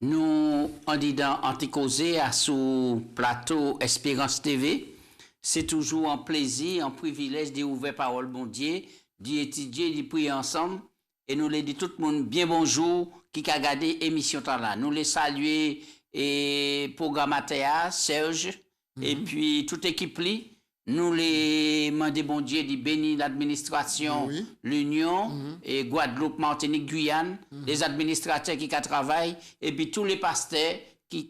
Nous, en disant Anticausé à sous plateau Espérance TV, c'est toujours un plaisir, un privilège d'ouvrir parole bon Dieu, d'étudier, de prier ensemble. Et nous les dit tout le monde bien bonjour qui a regardé l'émission là. Nous les saluer et programmateur Serge et puis toute équipe li. Nous les demandons bon Dieu de bénir l'administration, l'Union, et Guadeloupe, Martinique, Guyane, les administrateurs qui travaillent, et puis tous les pasteurs qui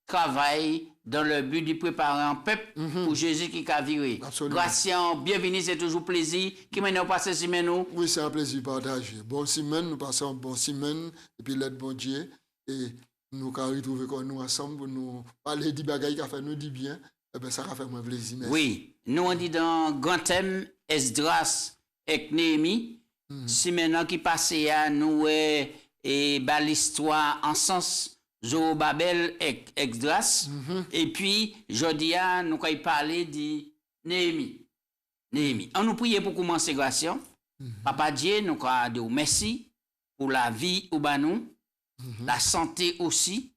travaillent dans le but de préparer un peuple pour Jésus qui a viré. Gracien, bienvenue, c'est toujours plaisir. Qui m'a passé semaine? Oui, c'est un plaisir partagé. Bon semaine, nous passons bon semaine, et puis l'aide bon Dieu, et nous avons retrouvé nous ensemble pour nous parler des bagailles qui a fait nous du bien. Eh bien, ça a fait mon plaisir. Merci. Oui, nous on dit dans grand thème Esdras et Néhémie. Si maintenant qui passe à nous et l'histoire en sens Zorobabel et Esdras. Et puis, jeudi, nous allons parler de Néhémie. Néhémie. On nous prie pour commencer, grâce. Papa Dieu, nous allons dire merci pour la vie au banou, la santé aussi.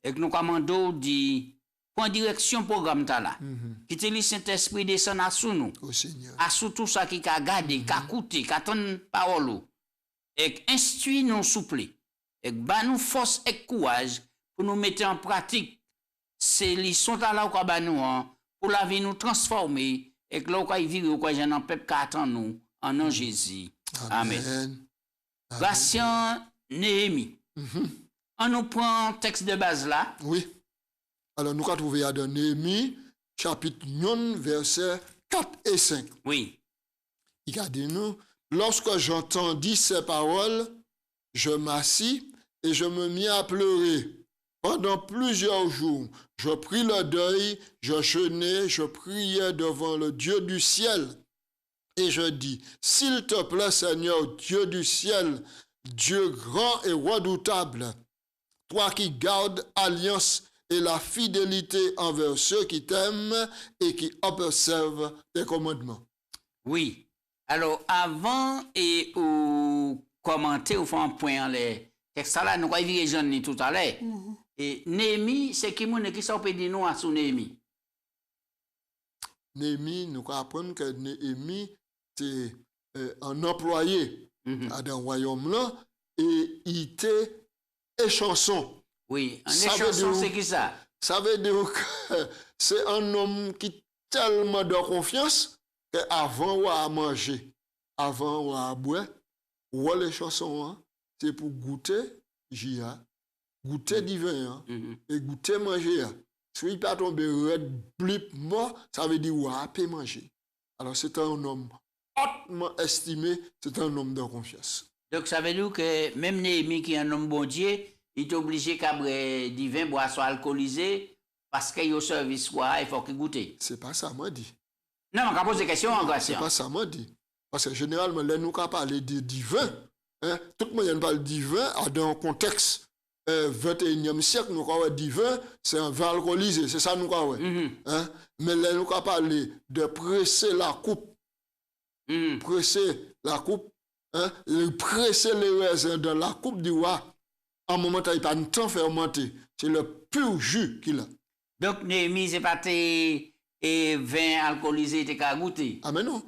Et que nous commandons de point direction programme là. Qui te le Saint-Esprit descend à sous nous. À sous tout ça qui a gardé, qui a écouté, qui a entendu parole. Et instruit nous souple. Et ba nous force et courage pour nous mettre en pratique ces leçons là qu'on ba nous pour la vie nous transformer et que là qu'on vivre ou qu'on un peuple qui attend nous en nom Jésus. Amen. Version Néhémie. On nous prend texte de base là. Oui. Alors, nous avons trouvé à Néhémie, chapitre 9, versets 4 et 5. Oui. Il a dit nous, lorsque j'entendis ces paroles, je m'assis et je me mis à pleurer. Pendant plusieurs jours, je pris le deuil, je jeûnais, je priais devant le Dieu du ciel. Et je dis, s'il te plaît, Seigneur, Dieu du ciel, Dieu grand et redoutable, toi qui gardes alliance et la fidélité envers ceux qui t'aiment et qui observent tes commandements. Oui. Alors, avant et ou commenter ou faire un point les textes là, nous avons vu les tout à l'heure. Et Néhémie, c'est qui moun qui s'appelle de nous à sous Néhémie? Néhémie, nous apprenons que Néhémie, c'est un employé dans le royaume là, et il était échanson. Oui, un échanson, c'est qui ça? Ça veut dire que c'est un homme qui tellement de confiance qu'avant ou à manger, avant ou à boire, ou les chansons, c'est pour goûter, goûter du vin, et goûter manger. Si il pas tombé red, blip, mort, ça veut dire ou à manger. Alors c'est un homme hautement estimé, c'est un homme de confiance. Donc ça veut dire que même Néhémie qui est un homme bon Dieu, il est obligé qu'après du vin boire soit alcoolisé parce qu'il y a au service quoi, il faut qu'il goûte. C'est pas ça m'a dit. Non, on pose des questions en question. C'est pas ça m'a dit. Parce que généralement, là, nous parlons du vin. Tout le monde parle du vin dans un contexte 21e siècle. Nous parlons du vin, c'est un vin alcoolisé. C'est ça nous parlons. Mais là, nous parlons de presser la coupe. Presser la coupe. Presser les raisins dans la coupe du roi. En moment où il pas de temps fermenté, c'est le pur jus qu'il a. Donc Néhémie c'est pas tes vin alcoolisé t'es qu'à goûter. Ah mais non.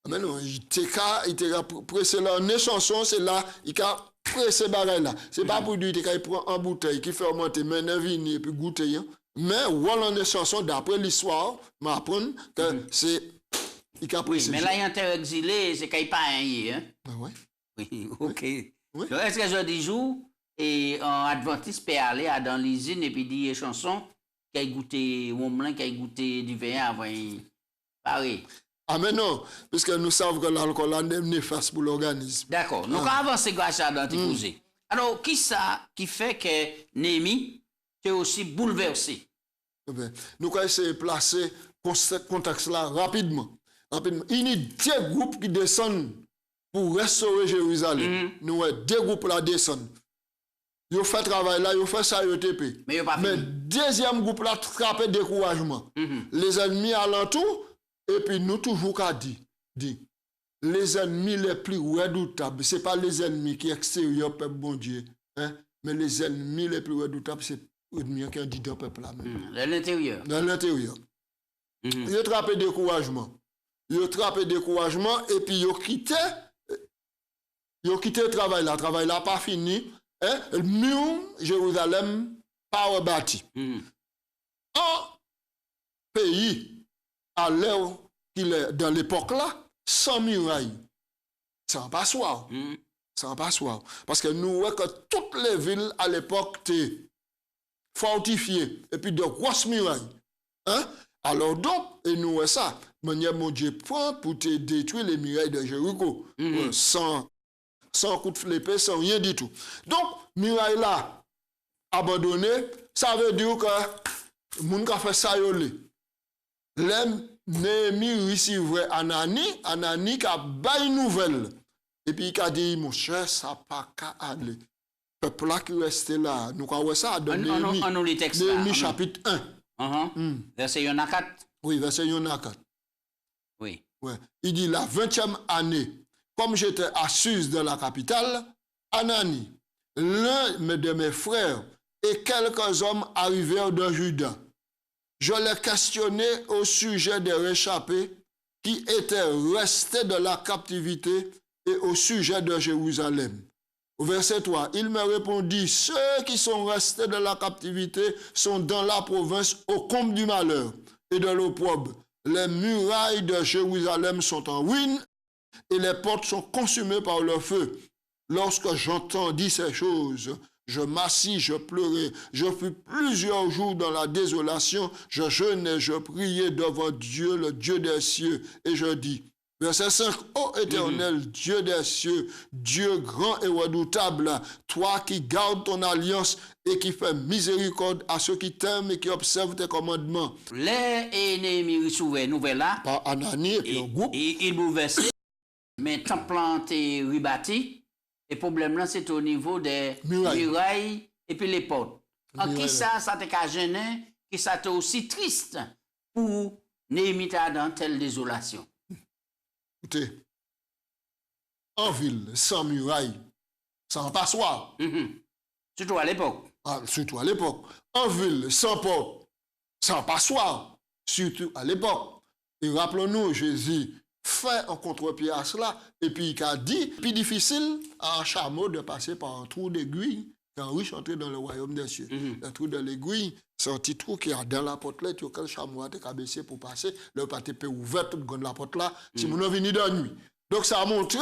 Il t'a pressé là en échanson, c'est là il a pressé barrel là. C'est pas pour lui qu'il prend en bouteille qui fermenté mais un vin et puis goûter mais voilà en échanson d'après l'histoire, m'apprendre que c'est il a pressé. Oui, mais là il est exilé, c'est qu'il pas un Ah ouais. Oui, OK. Oui. Donc est-ce que je dis jour et un adventiste peut aller dans l'usine et puis dire chanson qui a goûté au moment qui a goûté du vin avant pareil. Ah mais non, parce que nous savons que l'alcool est néfaste pour l'organisme. D'accord. Nous avons avancé grâce à l'antiposé. Alors, qui ça qui fait que Néhémie est aussi bouleversé? Nous allons essayer de placer ce contexte là rapidement. Il y a deux groupes qui descendent pour restaurer Jérusalem. Nous avons deux groupes là descendent. Ils ont fait travail là, ils ont fait ça, ils ont TP. Mais deuxième groupe là, trappé découragement. Les ennemis alentour, et puis nous toujours qu'à dire, les ennemis les plus redoutables, ce n'est pas les ennemis qui extérieurs, peuple bon Dieu. mais les ennemis les plus redoutables, c'est les ennemis qui ont dit dans le peuple là même. Dans l'intérieur. Dans l'intérieur. Ils ont trappé découragement. Ils ont trappé découragement et puis ils ont quitté le travail là. Le travail là pas fini. Le mur Jérusalem pas rebâti. Un pays à l'heure qu'il est dans l'époque là, sans muraille, sans passoire. Sans passoire. Parce que nous voyons que toutes les villes à l'époque étaient fortifiées et puis de grosses murailles. Alors donc, et nous voyons ça, mon Dieu prend pour te détruire les murailles de Jéricho, sans coup de flépé, sans rien du tout. Donc, muraille là, abandonnée, ça veut dire que moun ka fait ça yolé. Néhémie recevait Anani qui a bail nouvelle. Et puis il a dit, mon cher, ça pas qu'à aller. Le peuple là qui restait là, nous avons ça dans Néhémie chapitre 1. Verset 1 à 4. Oui, verset 1 à 4. Oui. Ouais. Il dit, la 20e année, comme j'étais à Suse de la capitale, Anani, l'un de mes frères et quelques hommes arrivèrent de Juda. Je les questionnais au sujet des réchappés qui étaient restés de la captivité et au sujet de Jérusalem. Au verset 3, il me répondit, ceux qui sont restés de la captivité sont dans la province au comble du malheur et de l'opprobre. Les murailles de Jérusalem sont en ruine et les portes sont consumées par le feu. Lorsque j'entendis ces choses, je m'assis, je pleurais, je fus plusieurs jours dans la désolation, je jeûnais, je priais devant Dieu, le Dieu des cieux, et je dis, verset 5, ô Éternel, Dieu des cieux, Dieu grand et redoutable, toi qui gardes ton alliance et qui fais miséricorde à ceux qui t'aiment et qui observent tes commandements. Les ennemis recevraient nouvelle là. Par Anani et puis un groupe. Et il bouleversait, mais temple est rebâti. Et le problème là, c'est au niveau des murailles et puis les portes. En qui ça t'a qu'à gêner, qui ça t'a aussi triste pour Néhémie dans telle désolation. Écoutez, en ville, sans muraille, sans passoire. Surtout à l'époque. Surtout à l'époque. En ville, sans porte, sans passoire. Surtout à l'époque. Et rappelons-nous, Jésus fait un contre-pied à cela. Et puis il a dit, plus difficile à un chameau de passer par un trou d'aiguille qu'un riche entrer dans le royaume des cieux. Le trou de l'aiguille, c'est un petit trou qui a dans la porte là, tu as le chameau a été baissé pour passer, le pâté peut ouvert toute la porte là, si nous venons de nuit. Donc ça a montré,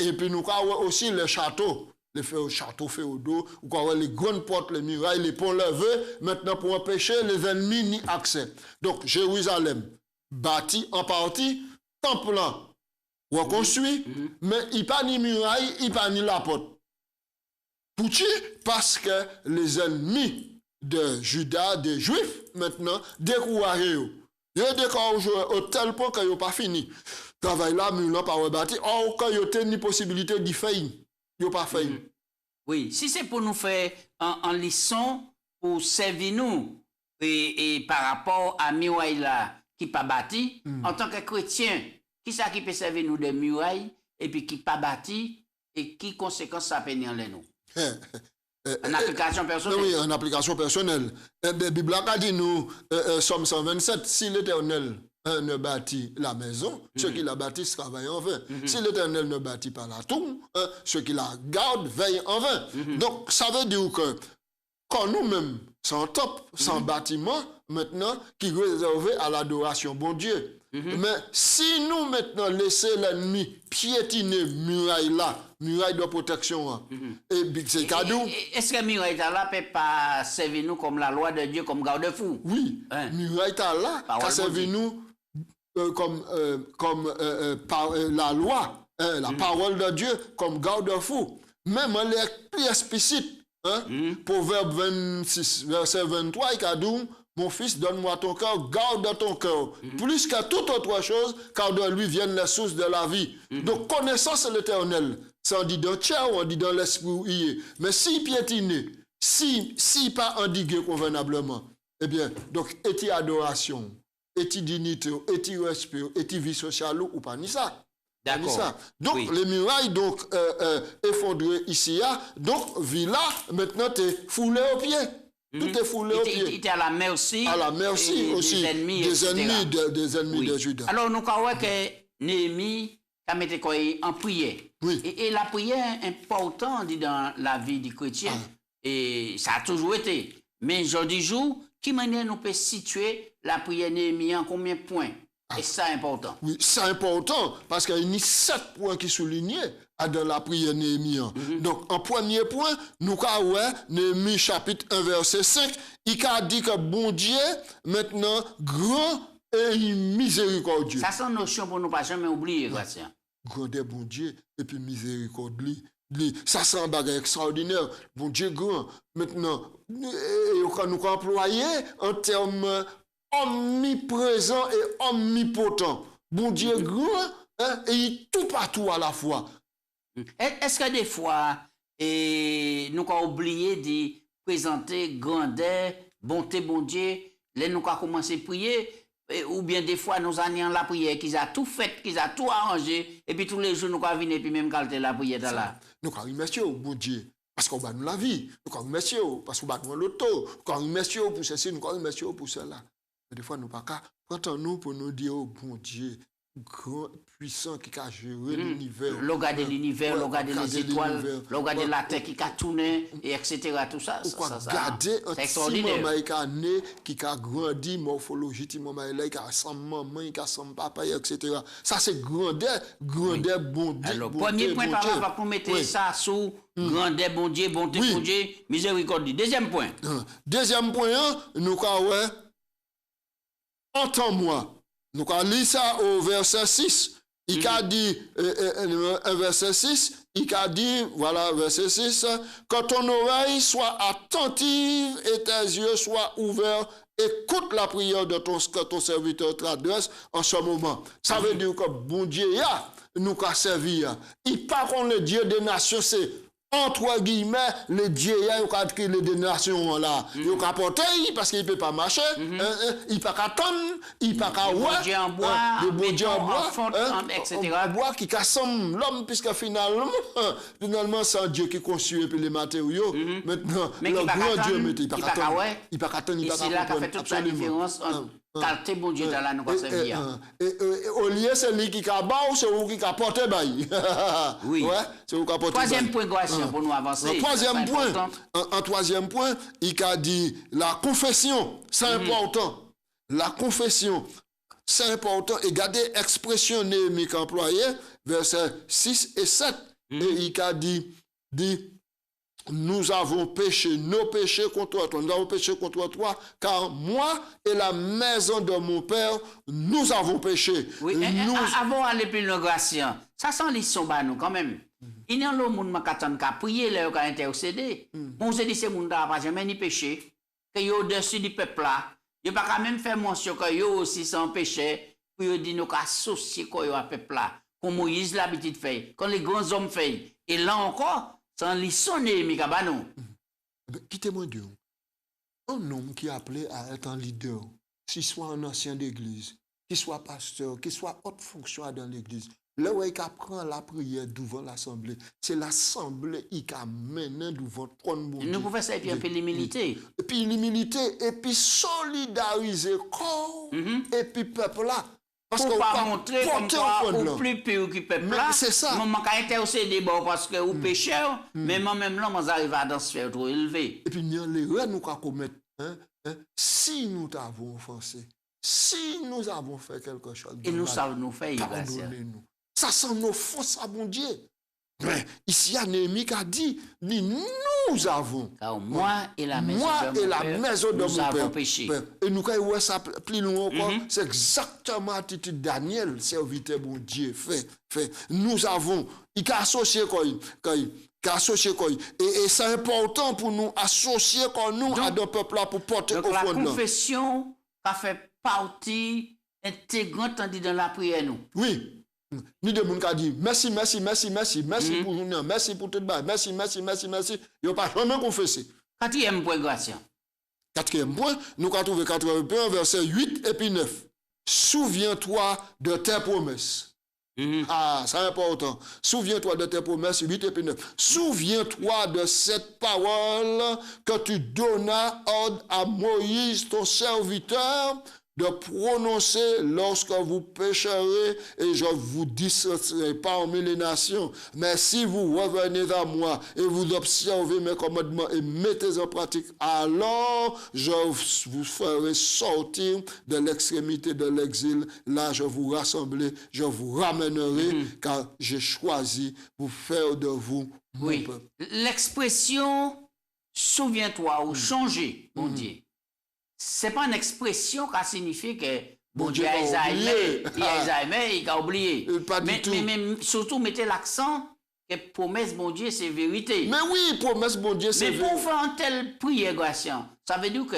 et puis nous avons aussi les châteaux, les châteaux féodaux, les grandes portes, les murailles, les ponts levés, maintenant pour empêcher les ennemis ni accès. Donc Jérusalem, bâti en partie, temple reconstruit, mais il n'y a pas ni muraille, il n'y a pas ni la porte. Pourquoi? Parce que les ennemis de Juda, des Juifs, maintenant, découragés. Ils ont découragé au tel point qu'ils n'ont pas fini. Travail là, mais ils n'ont pas rebâti. Or, quand ils ont une possibilité d'y faire, ils n'ont pas fait. Oui, si c'est pour nous faire en leçon, pour servir nous, et par rapport à muraille là, qui n'a pas bâti, en tant que chrétien, qui ça qui peut servir nous de muraille, et puis qui n'a pas bâti, et qui conséquence ça peut en nous? En application personnelle. Oui, en application personnelle. La Bible a dit nous, Somme 127, si l'Éternel ne bâtit la maison, ceux qui la bâtissent travaillent en vain. Si l'Éternel ne bâtit pas la tour, ceux qui la gardent veillent en vain. Donc, ça veut dire que quand nous-mêmes, sans top, sans bâtiment, maintenant, qui est réservé à l'adoration, bon Dieu. Mais si nous, maintenant, laissons l'ennemi piétiner muraille là, muraille de protection, et c'est cadeau. Est-ce que muraille là peut pas servir nous comme la loi de Dieu, comme garde-fou? Oui, muraille là, ça servir nous comme la loi, la parole de Dieu, comme garde-fou. Même les plus explicites, Proverbe 26, verset 23, il a dit, mon fils, donne-moi ton cœur, garde ton cœur, plus qu'à toute autre chose, car de lui viennent les sources de la vie. Donc, connaissance de l'Éternel, ça on dit dans le cœur, on dit dans l'esprit, mais si piétiné, si pas endigué convenablement, eh bien, donc, est-il adoration, est-il dignité, est-il respect, est-il vie sociale ou pas, ni ça. D'accord. Ça. Donc, oui. les murailles, donc, effondrées ici, donc, villa, maintenant, t'es foulé aux pieds. Tout est foulé aux pieds. Il était à la merci. À la merci aussi. Des ennemis, des ennemis de Judas. Alors, nous avons que Néhémie a mis en prière. Oui. Et la prière est importante dans la vie du chrétien. Et ça a toujours été. Mais aujourd'hui, qui manière nous peut situer la prière Néhémie en combien de points? Et ça est important. Oui, c'est important parce qu'il y a 7 points qui sont soulignés dans la prière Néhémie. Donc, en premier point, nous avons Néhémie chapitre 1, verset 5. Il a dit que bon Dieu, maintenant, grand et miséricordieux. Ça, c'est une notion pour nous pas jamais oublier, Gratien. Grand et bon Dieu, et puis miséricordieux. Ça, c'est un bagage extraordinaire. Bon Dieu grand. Maintenant, nous employer en termes omniprésent et omnipotent. Bon Dieu grand, et il est tout partout à la fois. Est-ce que des fois, nous avons oublié de présenter grandeur, bonté, bon Dieu, là nous avons commencé à prier, ou bien des fois nous avons la prière, qu'ils ont tout fait, qu'ils ont tout arrangé, et puis tous les jours nous avons venir, et puis même calter la prière là. Nous avons remercié bon Dieu. Parce qu'on va nous la vie. Nous avons remercié parce qu'on va nous l'auto. Nous avons remercié pour ceci, nous avons remercié pour cela. Mais des fois, nous pas qu'à prendre nous pour nous dire, oh bon Dieu, grand, puissant, qui a géré l'univers. Regarder l'univers, regarder les étoiles, regarder la terre qui a tourné, et etc. Tout ça. Regarder un petit maman qui a grandi, morphologie, petit maman qui a sans maman, qui a sans papa, etc. Ça, c'est grandeur, bon Dieu. Alors, premier point par rapport pour mettre ça sous grandeur, bon Dieu, bonté, bon Dieu, miséricorde. Deuxième point. Deuxième point, nous avons entends-moi. Nous allons lire ça au verset 6. Il a dit, verset 6, il a dit, voilà, verset 6, que ton oreille soit attentive et tes yeux soient ouverts, écoute la prière de que ton serviteur t'adresse en ce moment. Ça veut dire que bon Dieu, nous a servi. Il parle contre le Dieu des nations, c'est entre guillemets, le Dieu, il a créé les nations là. Il a porté parce qu'il ne peut pas marcher. Il ne peut pas attendre. Il ne peut pas voir. Dieu en bois, bon Dieu en bois, etc. En bois qui assemble l'homme, puisque finalement, c'est Dieu qui construit les matériaux. Maintenant, le grand Dieu, il ne peut pas attendre. Il ne peut pas attendre. Et c'est là qu'a fait toute la différence entre qualité bon Dieu dans la nous servir. Au lieu, c'est lui qui a bas ou c'est lui qui a porté bail. Oui. C'est lui qui a porté bail. Troisième point, pour nous avancer. En troisième point, il a dit la confession, c'est important. La confession, c'est important. Et regardez l'expression Néhémie employée, versets 6 et 7. Et il a dit, nous avons péché, nos péchés contre toi. Nous avons péché contre toi, car moi et la maison de mon père, nous avons péché. Oui, avant d'aller plus loin, Gratien, ça sent les sons nous quand même. Il y a le monde qui a prié, qui a intercédé. On se dit que ce monde n'a pas jamais ni péché, que y a au-dessus du peuple là. Il n'y a pas même fait mention que y a aussi sans péché, pour dire nous associer au peuple là. Comme Moïse l'habitude fait, quand les grands hommes font. Et là encore, sans les sonner, Mikabano. Quittez-moi Dieu. Un homme qui est appelé à être un leader, qu'il soit un ancien d'église, qu'il soit pasteur, qu'il soit haute fonction dans l'église, là où il prend la prière devant l'assemblée, c'est l'assemblée qui mène devant le trône de Dieu. Nous pouvons faire ça et puis un peu l'humilité. Et puis l'humilité, et puis solidariser corps, et puis peuple là. Parce qu'on va montrer comme quoi ou plus préoccupé là. C'est ça. Maman qui a intercédé parce que ou pécheur, mais moi-même là, moi arrive à dans sphère trop élevée. Et puis nous l'erreur nous commettre si nous t'avons offensé, si nous avons fait quelque chose. Et nous savons nous faire, pardonnez-nous. Ça sent nos offenses à bon Dieu. Mais ici, il y a Néhémie qui a dit, nous avons. Car moi et la maison de mon père, péché. Et nous, quand on ça plus loin encore, c'est exactement l'attitude de Daniel, serviteur bon Dieu, fait. Nous avons, il a associé quoi, et c'est important pour nous associer nous à des peuples là pour porter au fond. La confession a fait partie intégrante dans la prière nous. Oui. Ni de moun ka dit merci pour nous, merci pour tout bas, merci. Yo pas jamais confessé. Quatrième point, Gratien. Quatrième point, nous avons trouvé 81 verset 8 et puis 9. Souviens-toi de tes promesses. Ah, c'est important. Souviens-toi de tes promesses, 8 et 9. Souviens-toi de cette parole que tu donnas ordre à Moïse, ton serviteur, de prononcer lorsque vous pécherez, et je vous dissoudrai parmi les nations. Mais si vous revenez à moi et vous observez mes commandements et mettez en pratique, alors je vous ferai sortir de l'extrémité de l'exil. Là, je vous rassemblerai, je vous ramènerai, car j'ai choisi pour faire de vous mon peuple. L'expression souviens-toi ou changer, mon Dieu. C'est pas une expression qui signifie que bon Dieu a Alzheimer, il a oublié. Mais surtout, mettez l'accent que promesse bon Dieu, c'est vérité. Mais oui, promesse bon Dieu, c'est vérité. Mais pour faire une telle prière, ça veut dire que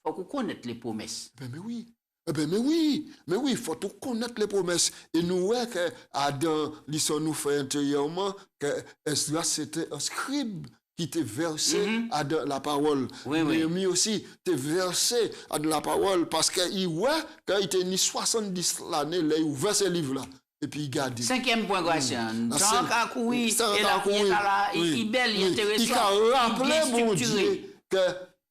faut qu'on connaisse les promesses. Mais oui. Mais oui, il faut tout connaître les promesses. Et nous voyons que dans l'histoire nous fait intérieurement que Esdras c'était un scribe qui était versé à de la parole. Néhémie aussi était versé à de la parole parce qu'il voit quand il était ni 70 l'année, là, il ouvert ce livre-là. Et puis il garde. 5e point, Gratian. Tant qu'à courir, et là, il est belle, il est intéressant. Il a rappelé, mon Dieu, que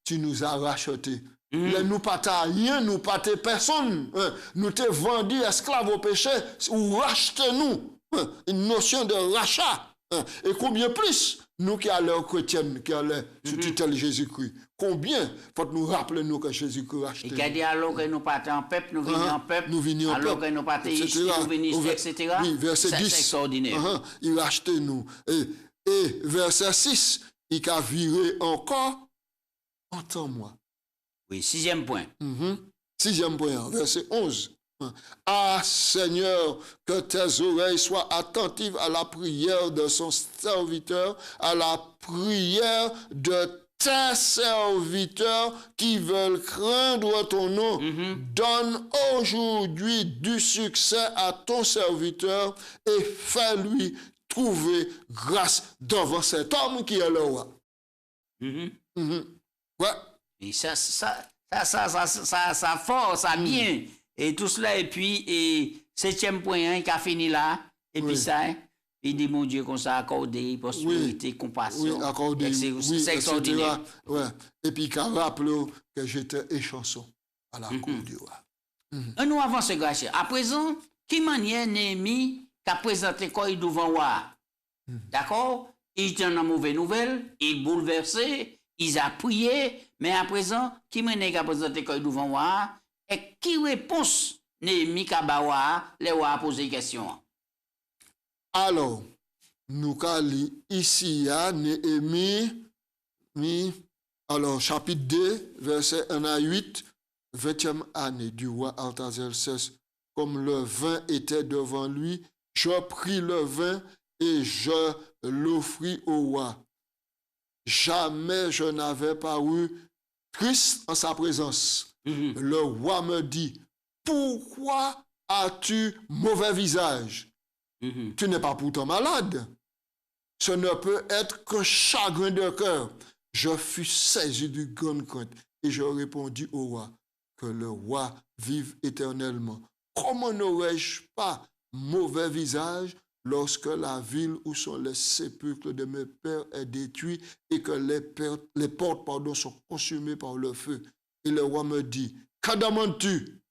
tu nous as rachetés. Nous pas rien, nous pas personne. Nous t'es vendu esclaves au péché ou racheté-nous. Une notion de rachat. Et combien plus nous qui allons chrétiennes, qui allons sous tutelle Jésus-Christ. Combien faut nous rappeler nous que Jésus-Christ a acheté. Il a dit alors que nous partons en peuple, nous venons en peuple. Nous venons en peuple. Alors que nous partons ici, nous venons ici, etc. Oui, verset 10. C'est extraordinaire. Il a acheté nous. Et verset 6, il a viré encore. Entends-moi. Oui, 6e point. 6e point, verset 11. Ah Seigneur, que tes oreilles soient attentives à la prière de son serviteur, à la prière de tes serviteurs qui veulent craindre ton nom. Donne aujourd'hui du succès à ton serviteur et fais-lui trouver grâce devant cet homme qui est le roi. Ouais. Et ça fort, ça bien. Et tout cela, et puis, 7e point, qui a fini là, et puis ça, il dit, mon Dieu, qu'on s'est accordé, prospérité, compassion. Oui, accordé, c'est extraordinaire. Ouais. Et puis, il a rappelé que j'étais échanson à la cour du roi. Nous avançons, grâce. À présent, qui manière Néhémie qui a présenté quoi il devant roi? D'accord? Il était une mauvaise nouvelle, il est bouleversé, il a prié, mais à présent, qui manière qui a présenté quoi il devant roi? Et qui réponse Néhémie Kabawa, les rois a posé question? Alors, nous allons ici à Néhémie, alors chapitre 2, verset 1 à 8, 20e année du roi Artaxerxès. Comme le vin était devant lui, je pris le vin et je l'offris au roi. Jamais je n'avais paru triste en sa présence. Le roi me dit, pourquoi as-tu mauvais visage? Tu n'es pas pourtant malade. Ce ne peut être qu'un chagrin de cœur. Je fus saisi du grande crainte et je répondis au roi, que le roi vive éternellement. Comment n'aurais-je pas mauvais visage lorsque la ville où sont les sépulcres de mes pères est détruite et que les portes sont consumées par le feu? Et le roi me dit, que demandes-tu?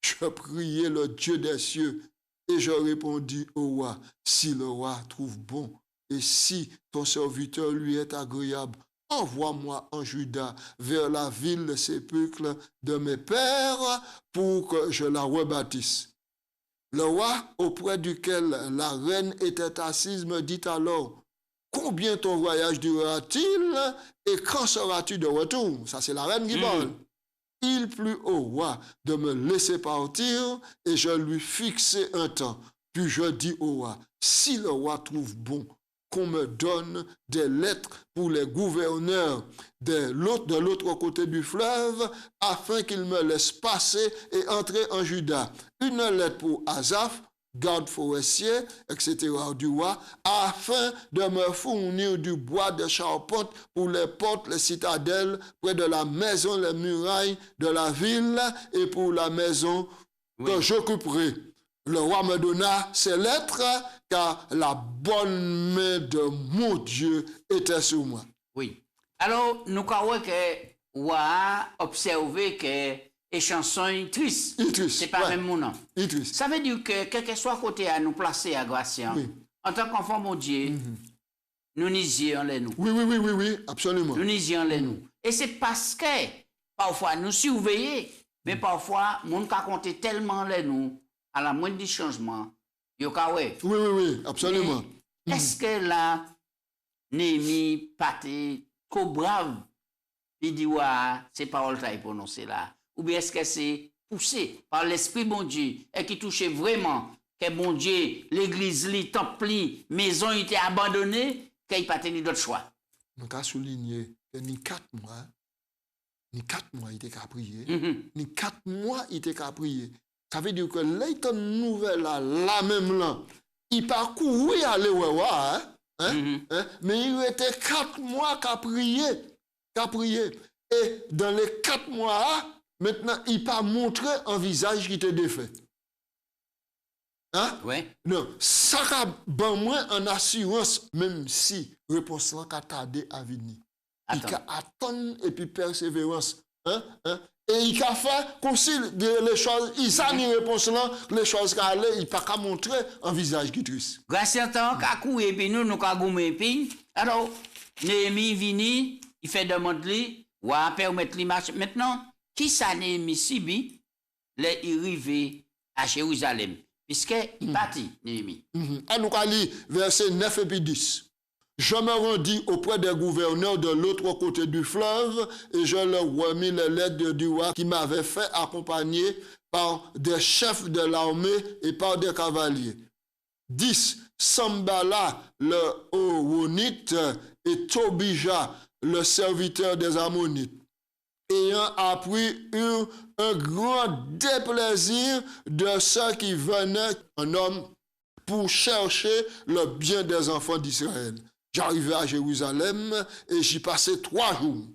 Je priai le Dieu des cieux et je répondis au roi, si le roi trouve bon et si ton serviteur lui est agréable, envoie-moi en Juda vers la ville de sépulcre de mes pères pour que je la rebâtisse. Le roi auprès duquel la reine était assise me dit alors, combien ton voyage durera-t-il et quand seras-tu de retour? Ça c'est la reine qui parle. Il plut au roi de me laisser partir et je lui fixai un temps. Puis je dis au roi, si le roi trouve bon qu'on me donne des lettres pour les gouverneurs de l'autre côté du fleuve, afin qu'ils me laissent passer et entrer en Juda. Une lettre pour Asaph, garde forestier, etc. du roi, afin de me fournir du bois de charpente pour les portes, les citadelles, près de la maison, les murailles de la ville, et pour la maison que j'occuperai. le roi me donna ces lettres, car la bonne main de mon Dieu était sur moi. Oui. Alors, nous croyons que on a observé que les chansons sont tristes. C'est pas ouais. même mon nom. Triste. Ça veut dire que quel que soit côté à nous placer à Gracien, Oui. en tant qu'enfant mon Dieu, nous nisions les nous. Oui, absolument. Nous nisions les nous. Et c'est parce que parfois nous surveillons, mais parfois nous avons compté tellement les nous à la moindre du changement. Oui, absolument. Mais est-ce que là, Néhémie, Paté, trop brave, il dit, ouais, ces paroles qu'il prononcées là? Ou bien est-ce que c'est poussé par l'Esprit bon Dieu et qui touchait vraiment que bon Dieu, l'église, le temple, maison était abandonnée, qu'il n'a pas tenu d'autre choix? Je vais souligner que ni 4 mois, il était qu'à prier. Ni 4 mois, il était qu'à prier. Ça veut dire que l'état nouvelle là même là, il parcourait aller mais il était 4 mois qu'à prier. Et dans les 4 mois, maintenant, il pas montré un visage qui était défait. Hein? Oui. Non, ça a ben moins en assurance, même si réponse là a tardé à venir. Il a attendu et puis persévérance. Et il a fait comme si les choses, il a mis réponse là, les choses qui allaient, il n'a pas montré un visage qui triste. Grâce à temps, qu'à couper et puis nous avons gommé puis. Alors, Néhémie vini, il fait demande lui, ou à permettre lui marcher. Maintenant, qui ça Néhémie subi, les arrivé à Jérusalem, puisqu'il partit, Néhémie. À nous allons verset 9 et puis 10. Je me rendis auprès des gouverneurs de l'autre côté du fleuve et je leur remis les lettres du roi qui m'avaient fait accompagner par des chefs de l'armée et par des cavaliers. 10. Sambala le Horonite et Tobija le serviteur des Ammonites, ayant appris un grand déplaisir de ceux qui venaient en homme pour chercher le bien des enfants d'Israël. J'arrivai à Jérusalem et j'y passai 3 jours.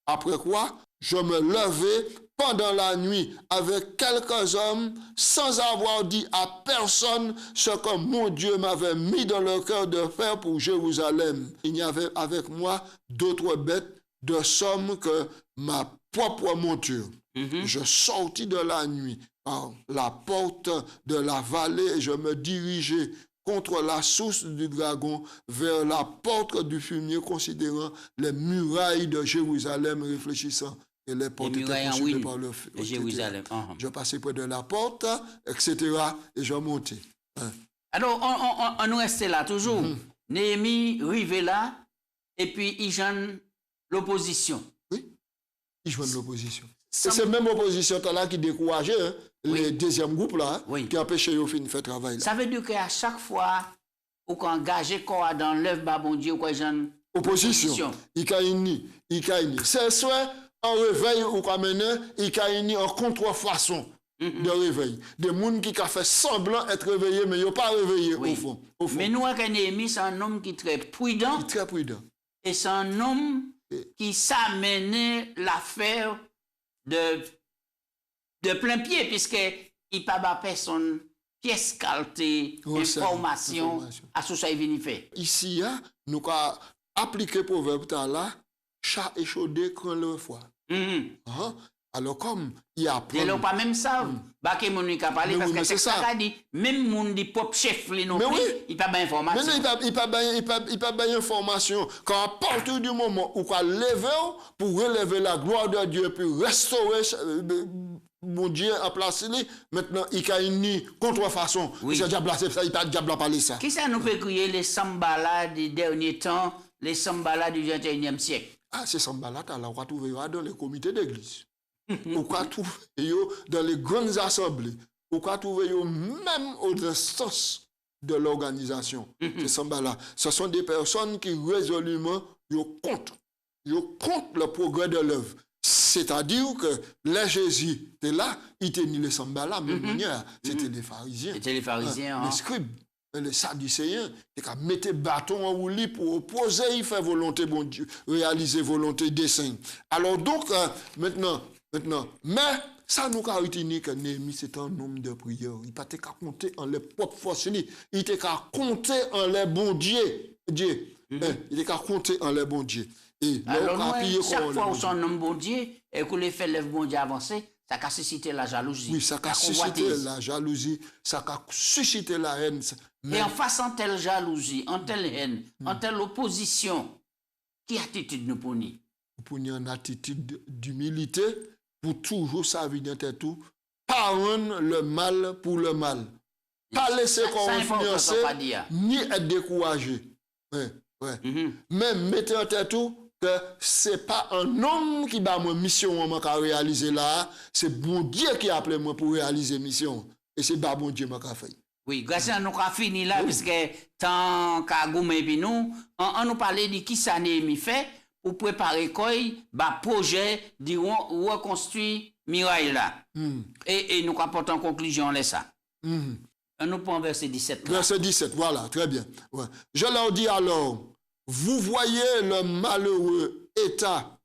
Après quoi, je me levai pendant la nuit avec quelques hommes sans avoir dit à personne ce que mon Dieu m'avait mis dans le cœur de faire pour Jérusalem. Il y avait avec moi d'autres bêtes de somme que ma propre monture. Je sortis de la nuit par la porte de la vallée et je me dirigeai contre la source du dragon, vers la porte du fumier, considérant les murailles de Jérusalem, réfléchissant. Et les portes étaient consultées par le feu. Jérusalem. Je passais près de la porte, etc. Et je montais. Alors, on nous restait là toujours. Néhémie arrivait là, et puis il gêne l'opposition. Oui, il gêne l'opposition. Et c'est même opposition là qui décourageait les deuxième groupe là, qui empêchait de faire travail. Ça veut dire qu'à chaque fois, on engage quoi dans l'œuvre bon Dieu, quoi, genre opposition. Il y a une. C'est soit en réveil ou comme il y a une en contrefaçon de réveil. Des gens qui ont fait semblant d'être réveillés, mais ils n'ont pas réveillé au fond. Mais nous, Néhémie, c'est un homme qui est très prudent. Très prudent. Et c'est un homme qui s'amenait l'affaire de plein pied, puisqu'il n'y a pas personne pièce qualité, information à ce que ça est venu faire. Ici, nous avons appliqué le proverbe là, chat échaudé craint le froid. Alors comme il y a ils n'ont pas même ça. Bah que mon n'a parlé parce que c'est ça qu'a dit. Même mon dit propre chef les non plus, il pas bien information. Mais il pas bien information. Quand à partir du moment où on lever pour relever la gloire de Dieu puis restaurer mon Dieu en place maintenant il y a une contrefaçon. C'est diable ça, il pas diable parler ça. Qui ça nous fait crier les sambala des derniers temps, les sambala du 21e siècle? Ah, ces sambala là on va trouver dans les comités d'église. On va trouver dans les grandes assemblées. On va trouver même aux instances de l'organisation. Ces sambala, ce sont des personnes qui résolument comptent le progrès de l'œuvre. C'est-à-dire que les Jésus était là, il était ni les sambala, même manière, c'était les pharisiens. C'était les pharisiens. Les scribes, les sadducéens, ils mettaient bâton en roulis pour opposer, il fait volonté, bon Dieu, réaliser volonté, dessein. Alors donc, maintenant, mais Ça nous a retenu que Néhémie, c'est un homme de prière. Il n'a pas qu'à compter en les propres forces. Il était qu'à compter en les bons dieux. Il était qu'à compter en les bons dieux. Et alors, chaque fois où son homme bon Dieu, et que les faits lèvent bon Dieu avancer, ça a suscité la jalousie. Oui, ça a suscité la jalousie, ça a suscité la haine. Mais... Et en face en telle jalousie, en telle haine, en telle opposition, qui attitude nous pour nous? Pour nous, une attitude d'humilité, pour toujours servir dans tout, pas rendre le mal pour le mal. Pas laisser qu'on influencer, ni être découragé. Même mettre en tête tout, que c'est pas un homme qui bat ma mission à réaliser là, c'est bon Dieu qui a appelé moi pour réaliser mission. Et c'est pas bon Dieu qui a fait. Oui, grâce à nous avons fini là, puisque tant qu'à goumé puis nous, on nous parlait de qui ça Néhémie fait pour préparer quoi, bah projet de reconstruire muraille là. Et nous apportons en conclusion là ça. Nous prenons verset 17. Là. Verset 17, voilà, très bien. Ouais. Je leur dis alors, vous voyez le malheureux état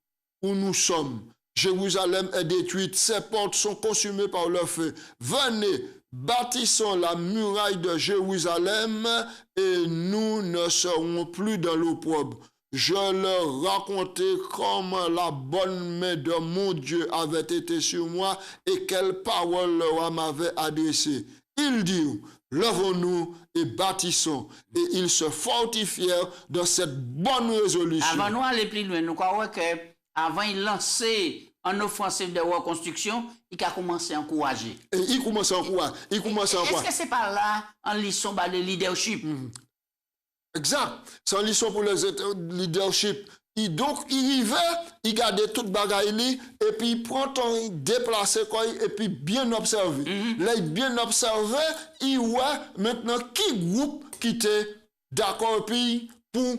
où nous sommes. Jérusalem est détruite, ses portes sont consumées par le feu. Venez, bâtissons la muraille de Jérusalem et nous ne serons plus dans l'opprobre. Je leur racontai comment la bonne main de mon Dieu avait été sur moi et quelles paroles leur m'avait adressées. Ils dirent, levons-nous et bâtissons. Et ils se fortifièrent dans cette bonne résolution. Avant nous aller plus loin, nous croyons que avant il lancer en offensive de reconstruction, il a commencé à encourager. Et il commence à encourager. Est-ce que c'est pas là en leçon de leadership? Exact. C'est une leçon pour le leadership. Donc, il y va, il garde toute bagaille, et puis il prend ton déplacé, et puis bien observé. Là, il bien observé, il voit maintenant qui groupe qui était d'accord, puis pour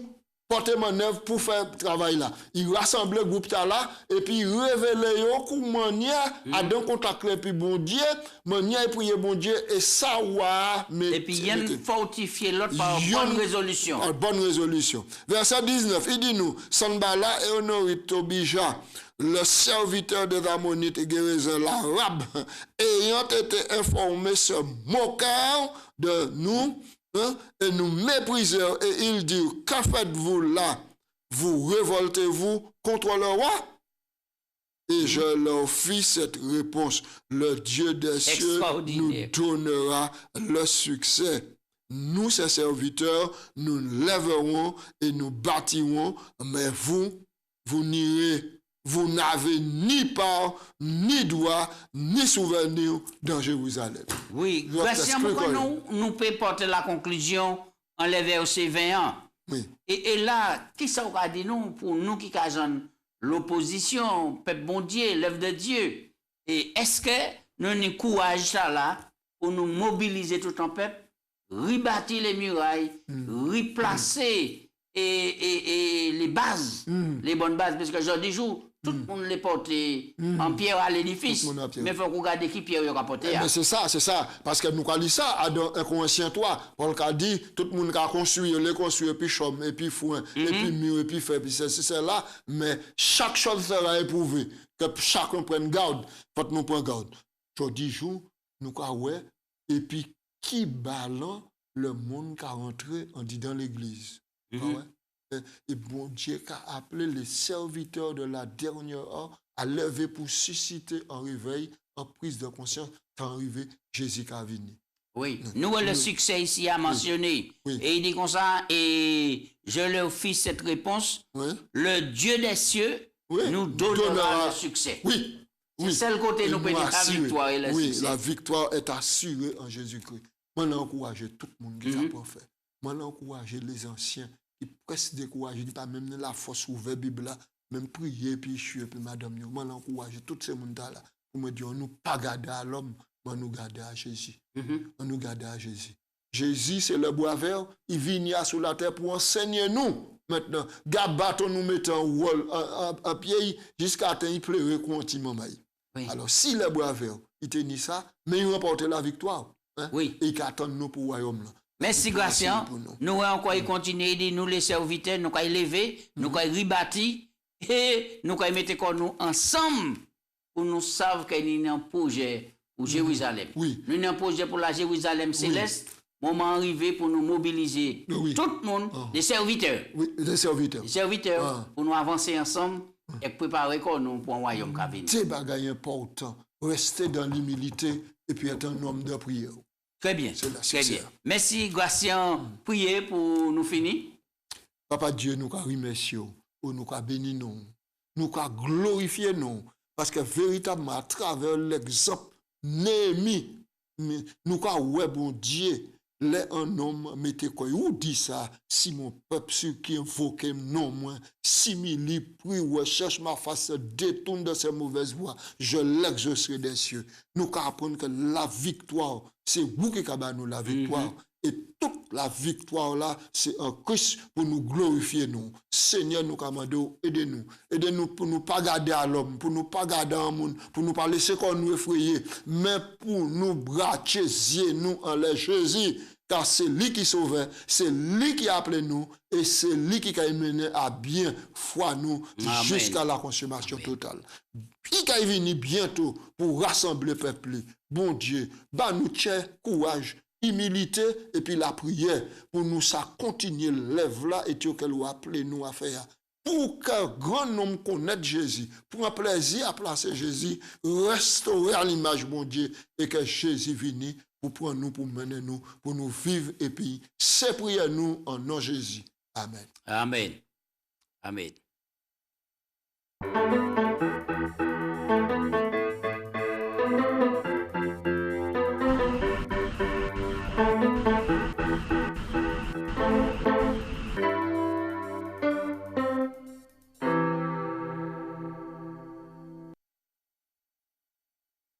porter manœuvre, pour faire le travail là. Il rassemble le groupe là, et puis il révèle comment manière à donner contact avec bon Dieu, manière et prier bon Dieu, et ça, et puis il y a fortifier l'autre par bonne résolution. Bonne résolution. Verset 19, il dit nous, Sanbala et Honorit Tobija, le serviteur des Ammonites et Gérézin, l'arabe, ayant été informé, se moquèrent de nous, et nous méprisèrent, et ils dirent, que faites-vous là? Vous révoltez-vous contre le roi? Et je leur fis cette réponse, le Dieu des cieux nous donnera le succès. Nous, ses serviteurs, nous lèverons et nous bâtirons, mais vous n'irez. Vous n'avez ni part, ni droit, ni souvenir dans Jérusalem. Oui, voici pourquoi nous pouvons porter la conclusion en les versets 21. Oui. Et là, qui ça va dire nous, pour nous qui casons l'opposition, peuple bon Dieu, l'œuvre de Dieu? Et est-ce que nous avons courage ça là pour nous mobiliser tout un peuple, rebâtir les murailles, replacer et les bases, les bonnes bases, parce que aujourd'hui jour, tout le monde les porte en pierre à l'édifice. Mais il faut regarder qui pierre il a porté. Mais c'est ça. Parce que nous avons dit ça dans un conscient toi. Paul a dit, tout le monde a construit, puis chaume, et puis foin, et puis mur, et puis fait, puis c'est là. Mais chaque chose sera éprouvée. Que chacun prenne garde. Faut que nous prenions garde. Aujourd'hui jour, nous avons et puis qui balance le monde qui a rentré en dit dans l'église. Et bon Dieu qui a appelé les serviteurs de la dernière heure à lever pour susciter un réveil, en prise de conscience, quand arrivé Jésus qui a venu. Oui, nous le succès ici à mentionner. Oui. Et il dit comme ça, et je leur fis cette réponse, le Dieu des cieux nous donnera le succès. Oui. C'est le côté nous peut la victoire et le succès. La victoire est assurée en Jésus-Christ. Moi, j'encourage tout le monde qui a pas fait. Moi, j'encourage les anciens qui presque découragés, qui pas même la force ouverte Bible là, même prier puis chuer puis madame moi l'encourage tous ces monde là pour me dire nous pas garder à l'homme, mais nous garder à Jésus. On nous garder à Jésus. Jésus c'est le bois vert, il vient sur la terre pour enseigner nous. Maintenant, gabaton nous mettant en pied jusqu'à temps il pleurait continuellement. Alors si le bois vert, il tenait ça, mais il remportait la victoire. Et il attend nous pour le royaume là. Merci, Gracien. Nous encore continuer de nous les serviteurs, nous allons lever, nous allons rebâtir et nous allons mettre nous ensemble pour nous savoir qu'il y a un projet pour Jérusalem. Oui. Nous avons un projet pour la Jérusalem céleste. Moment arrivé pour nous mobiliser tout le monde, des serviteurs. Oui, des serviteurs. Des serviteurs pour nous avancer ensemble et préparer nous pour un royaume qui vient. C'est bagaille important. Rester dans l'humilité et puis être un homme de prière. Très bien. Très bien. Merci, Gratien. Priez pour nous finir. Papa Dieu, nous remercions, nous bénissons, nous glorifions, nous, parce que véritablement, à travers l'exemple Néhémie, nous avons bon Dieu, un homme mettait quoi? Où dit ça? Si mon peuple, ceux qui invoquent non moins, si m'il prie, recherche ma face, détourne de ces mauvaises voies, je l'exaucerai des cieux. Nous apprenons que la victoire, c'est vous qui avez nous la victoire. Et toute la victoire là, c'est un Christ pour nous glorifier nous. Seigneur, nous commandons, aidez-nous. Aidez-nous pour nous pas garder à l'homme, pour nous pas garder à monde, pour nous pas laisser qu'on nous effrayer, mais pour nous braquer nous en les Jésus. Car c'est lui qui sauve, c'est lui qui a appelé nous, et c'est lui qui a mené à bien foi nous jusqu'à la consommation totale. Il va venir bientôt pour rassembler le peuple. Bon Dieu, nous courage, humilité et puis la prière pour nous ça continuer lève là et que nous appelez nous à faire pour qu'un grand nombre connaisse Jésus, pour un plaisir à placer Jésus, restaurer à l'image de mon Dieu et que Jésus vienne pour prendre nous, pour mener nous, pour nous vivre et puis c'est prier nous en nom de Jésus. Amen. Amen. Amen.